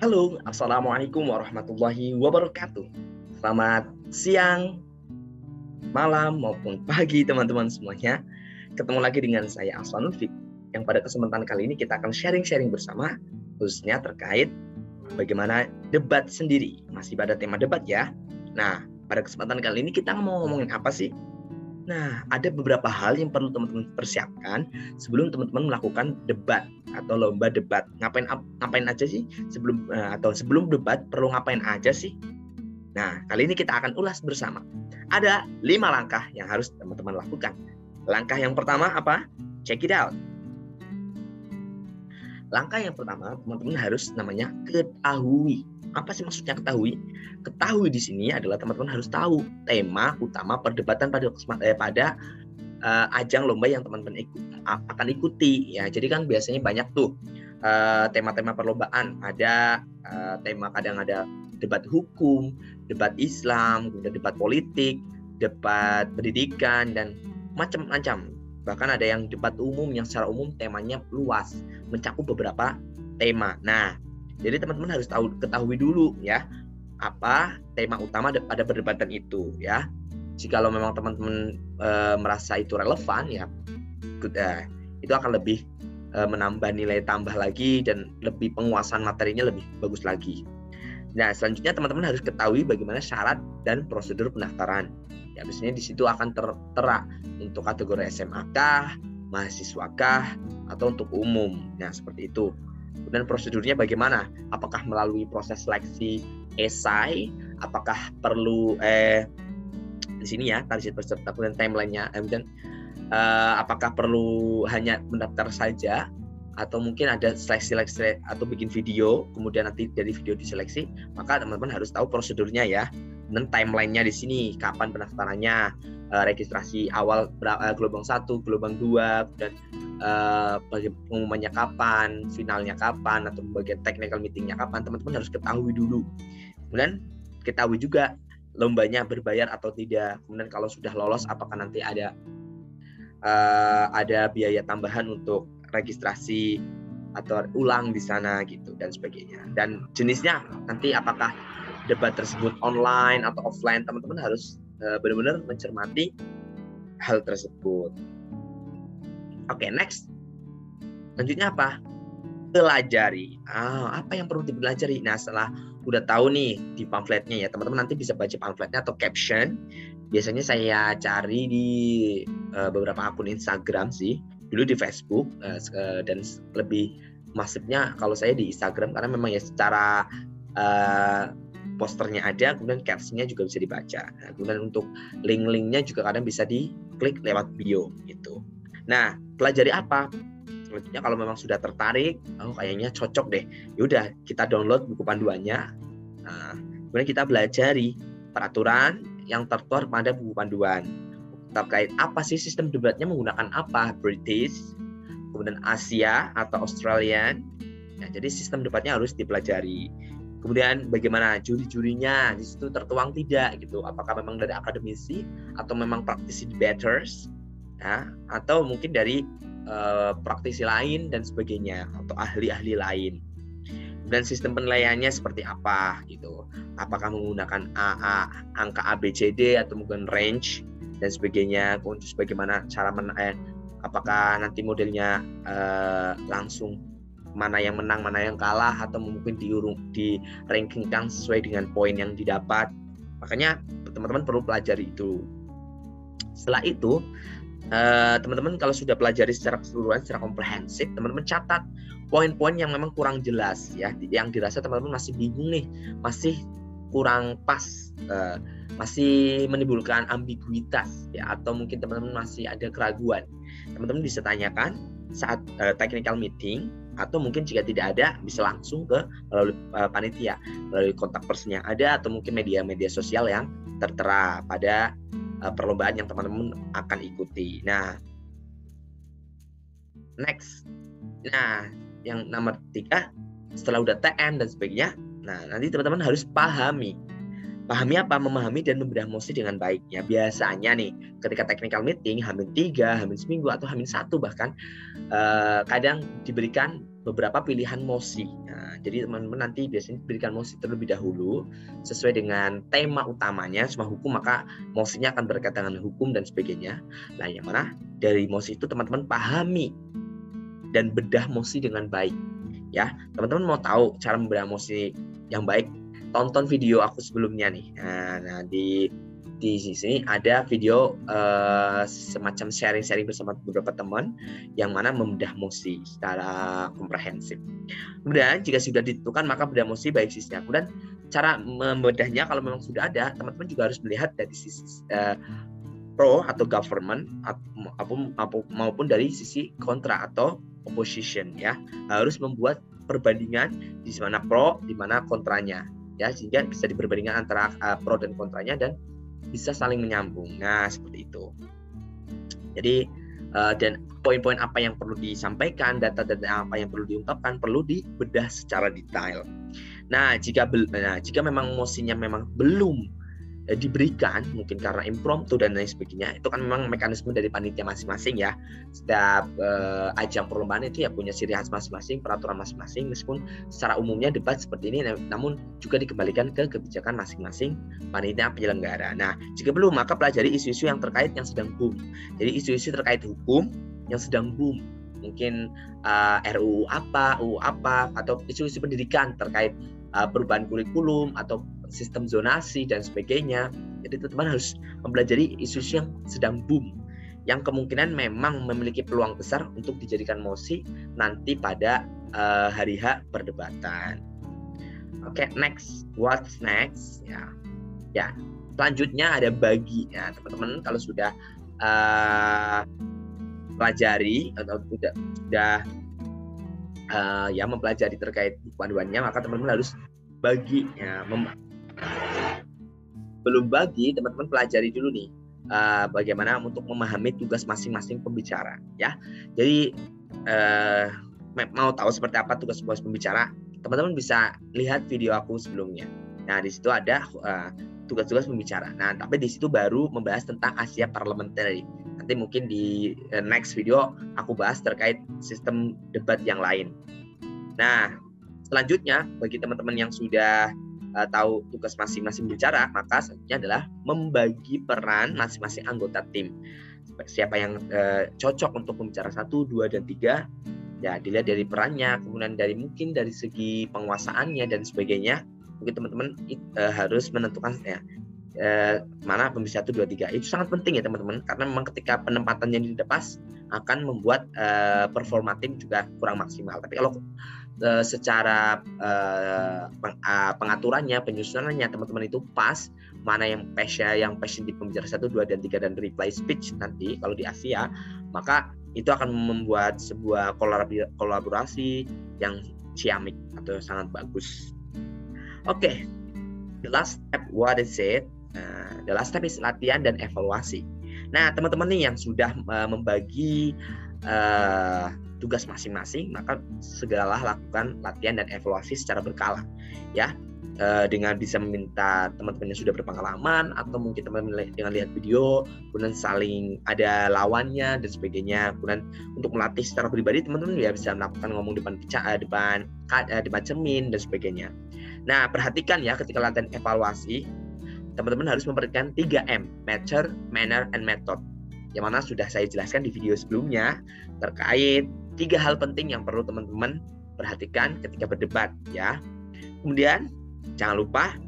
Halo, Assalamualaikum warahmatullahi wabarakatuh. Selamat siang, malam, maupun pagi teman-teman semuanya. Ketemu lagi dengan saya Aslan Lutfi, yang pada kesempatan kali ini kita akan sharing-sharing bersama, khususnya terkait bagaimana debat sendiri. Masih pada tema debat ya. Nah, pada kesempatan kali ini kita mau ngomongin apa sih? Nah, ada beberapa hal yang perlu teman-teman persiapkan sebelum teman-teman melakukan debat atau lomba debat. Ngapain aja sih sebelum debat perlu ngapain aja sih? Nah, kali ini kita akan ulas bersama. Ada 5 langkah yang harus teman-teman lakukan. Langkah yang pertama apa? Check it out. Langkah yang pertama, teman-teman harus namanya ketahui. Apa sih maksudnya ketahui? Ketahui di sini adalah teman-teman harus tahu tema utama perdebatan pada ajang lomba yang teman-teman akan ikuti ya. Jadi kan biasanya banyak tuh tema-tema perlombaan. Ada tema, kadang ada debat hukum, debat Islam, debat politik, debat pendidikan, dan macam-macam. Bahkan ada yang debat umum yang secara umum temanya luas, mencakup beberapa tema. Nah, jadi teman-teman harus ketahui dulu ya apa tema utama pada perdebatan itu ya. Jikalau memang teman-teman merasa itu relevan ya, itu akan lebih menambah nilai tambah lagi dan lebih penguasaan materinya lebih bagus lagi. Nah, selanjutnya teman-teman harus ketahui bagaimana syarat dan prosedur pendaftaran. Ya, biasanya di situ akan tertera untuk kategori SMA kah, mahasiswa kah, atau untuk umum. Nah, seperti itu. Kemudian prosedurnya bagaimana? Apakah melalui proses seleksi esai? Apakah perlu di sini ya target peserta, kemudian timelinenya, kemudian apakah perlu hanya mendaftar saja, atau mungkin ada seleksi atau bikin video, kemudian nanti dari video diseleksi. Maka teman-teman harus tahu prosedurnya ya, dan timelinenya di sini, kapan pendaftarannya, registrasi awal gelombang 1, gelombang 2, dan pengumumannya kapan, finalnya kapan, atau bagian technical meetingnya kapan. Teman-teman harus ketahui dulu. Kemudian ketahui juga lombanya berbayar atau tidak. Kemudian kalau sudah lolos, apakah nanti ada biaya tambahan untuk registrasi atau ulang di sana gitu, dan sebagainya. Dan jenisnya nanti apakah debat tersebut online atau offline, teman-teman harus benar-benar mencermati hal tersebut. Oke, next. Selanjutnya apa? Pelajari. Apa yang perlu dipelajari? Nah, setelah udah tahu nih di pamfletnya ya, teman-teman nanti bisa baca pamfletnya atau caption. Biasanya saya cari di beberapa akun Instagram sih, dulu di Facebook, dan lebih masifnya kalau saya di Instagram, karena memang ya secara posternya ada, kemudian captionnya juga bisa dibaca. Nah, kemudian untuk link-linknya juga kadang bisa diklik lewat bio gitu. Nah, pelajari apa? Selanjutnya kalau memang sudah tertarik, kayaknya cocok deh, yaudah kita download buku panduannya. Nah, kemudian kita pelajari peraturan yang tertuang pada buku panduan terkait apa sih sistem debatnya, menggunakan apa, British, kemudian Asia atau Australian. Nah, jadi sistem debatnya harus dipelajari. Kemudian bagaimana juri-jurinya, di situ tertuang tidak gitu, apakah memang dari akademisi atau memang praktisi debaters ya, atau mungkin dari praktisi lain dan sebagainya, atau ahli-ahli lain. Dan sistem penilaiannya seperti apa gitu, apakah menggunakan angka ABCD atau mungkin range dan sebagainya. Untuk bagaimana cara apakah nanti modelnya langsung mana yang menang, mana yang kalah, atau mungkin di rankingkan sesuai dengan poin yang didapat. Makanya teman-teman perlu pelajari itu. Setelah itu teman-teman kalau sudah pelajari secara keseluruhan, secara komprehensif, teman-teman catat poin-poin yang memang kurang jelas ya, yang dirasa teman-teman masih bingung nih, masih kurang pas, masih menimbulkan ambiguitas ya, atau mungkin teman-teman masih ada keraguan. Teman-teman bisa tanyakan saat technical meeting, atau mungkin jika tidak ada bisa langsung ke melalui panitia, melalui kontak person yang ada, atau mungkin media-media sosial yang tertera pada perlombaan yang teman-teman akan ikuti. Nah, next. Nah, yang nomor 3, setelah udah TM dan sebagainya, nah nanti teman-teman harus pahami apa? Memahami dan memberahmosi dengan baiknya. Biasanya nih, ketika technical meeting, H-3, H-1, atau H-1 bahkan, kadang diberikan beberapa pilihan mosi. Nah, jadi teman-teman nanti biasanya berikan mosi terlebih dahulu sesuai dengan tema utamanya, cuma hukum maka mosinya akan berkaitan dengan hukum dan sebagainya. Nah, yang mana dari mosi itu teman-teman pahami dan bedah mosi dengan baik. Ya, teman-teman mau tahu cara membedah mosi yang baik, tonton video aku sebelumnya nih. Nah, di sini ada video semacam sharing-sharing bersama beberapa teman yang mana membedah mosi secara komprehensif. Kemudian jika sudah ditentukan maka bedah mosi baik sisinya. Kemudian cara membedahnya kalau memang sudah ada, teman-teman juga harus melihat dari sisi pro atau government maupun dari sisi kontra atau opposition ya. Harus membuat perbandingan di mana pro, di mana kontranya ya, sehingga bisa diperbandingkan antara pro dan kontranya dan bisa saling menyambung. Nah, seperti itu. Jadi dan poin-poin apa yang perlu disampaikan, data-data apa yang perlu diungkapkan perlu dibedah secara detail. Nah, jika memang mosinya memang belum diberikan, mungkin karena impromptu dan lain sebagainya, itu kan memang mekanisme dari panitia masing-masing ya. Setiap ajang perlombaan itu ya punya ciri khas masing-masing, peraturan masing-masing, meskipun secara umumnya debat seperti ini, namun juga dikembalikan ke kebijakan masing-masing panitia penyelenggara. Nah, jika belum, maka pelajari isu-isu yang terkait yang sedang boom. Jadi isu-isu terkait hukum yang sedang boom, mungkin RUU apa, atau isu-isu pendidikan terkait perubahan kurikulum atau sistem zonasi dan sebagainya. Jadi teman-teman harus mempelajari isu-isu yang sedang boom, yang kemungkinan memang memiliki peluang besar untuk dijadikan mosi nanti pada hari H perdebatan. Oke, next, what's next? Ya, selanjutnya ada bagi. Ya, teman-teman kalau sudah pelajari atau sudah ya mempelajari terkait panduannya, maka teman-teman harus bagi. Ya, belum bagi, teman-teman pelajari dulu nih bagaimana untuk memahami tugas masing-masing pembicara ya. Jadi mau tahu seperti apa tugas pembicara, teman-teman bisa lihat video aku sebelumnya. Nah, di situ ada tugas-tugas pembicara. Nah, tapi di situ baru membahas tentang Asia Parliamentary. Nanti mungkin di next video aku bahas terkait sistem debat yang lain. Nah, selanjutnya bagi teman-teman yang sudah tahu tugas masing-masing bicara, maka selanjutnya adalah membagi peran masing-masing anggota tim. Siapa yang cocok untuk pembicara 1, 2, dan 3, ya dilihat dari perannya, kemudian mungkin dari segi penguasaannya dan sebagainya. Mungkin teman-teman harus menentukan mana pembicara 1, 2, 3. Itu sangat penting ya teman-teman, karena memang ketika penempatannya tidak pas akan membuat performa tim juga kurang maksimal. Tapi kalau secara pengaturannya, penyusunannya teman-teman itu pas, mana yang passion di pembicara 1, 2, dan 3 dan reply speech nanti kalau di Asia, maka itu akan membuat sebuah kolaborasi yang ciamik atau sangat bagus. Oke, the last step, what is it? The last step is latihan dan evaluasi. Nah, teman-teman nih yang sudah membagi tugas masing-masing, maka segeralah lakukan latihan dan evaluasi secara berkala ya, dengan bisa meminta teman-teman yang sudah berpengalaman, atau mungkin teman-teman dengan lihat video, kemudian saling ada lawannya dan sebagainya. Kemudian untuk melatih secara pribadi, teman-teman ya bisa melakukan ngomong depan cermin dan sebagainya. Nah, perhatikan ya ketika latihan evaluasi, teman-teman harus memperhatikan 3M, matter, manner, and method, yang mana sudah saya jelaskan di video sebelumnya terkait 3 hal penting yang perlu teman-teman perhatikan ketika berdebat ya. Kemudian jangan lupa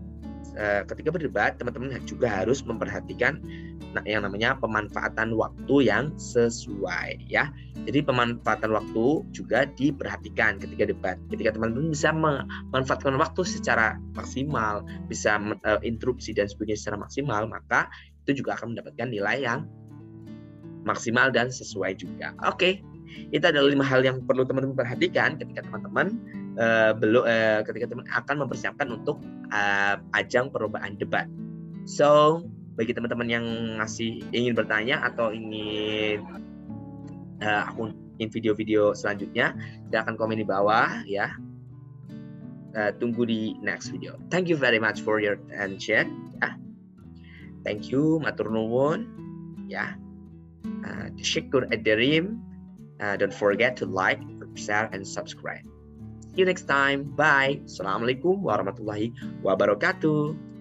ketika berdebat teman-teman juga harus memperhatikan yang namanya pemanfaatan waktu yang sesuai ya. Jadi pemanfaatan waktu juga diperhatikan ketika debat. Ketika teman-teman bisa memanfaatkan waktu secara maksimal, bisa interupsi dan sebagainya secara maksimal, maka itu juga akan mendapatkan nilai yang maksimal dan sesuai juga. Oke. Itu adalah 5 hal yang perlu teman-teman perhatikan ketika teman-teman akan mempersiapkan untuk ajang perlombaan debat. So, bagi teman-teman yang ingin bertanya atau ingin aku ingin video-video selanjutnya, silahkan komen di bawah ya. Tunggu di next video. Thank you very much for your attention. Ya. Thank you, matur nuwun. Ya. Syukur ederim. Don't forget to like, share, and subscribe. See you next time. Bye. Assalamualaikum warahmatullahi wabarakatuh.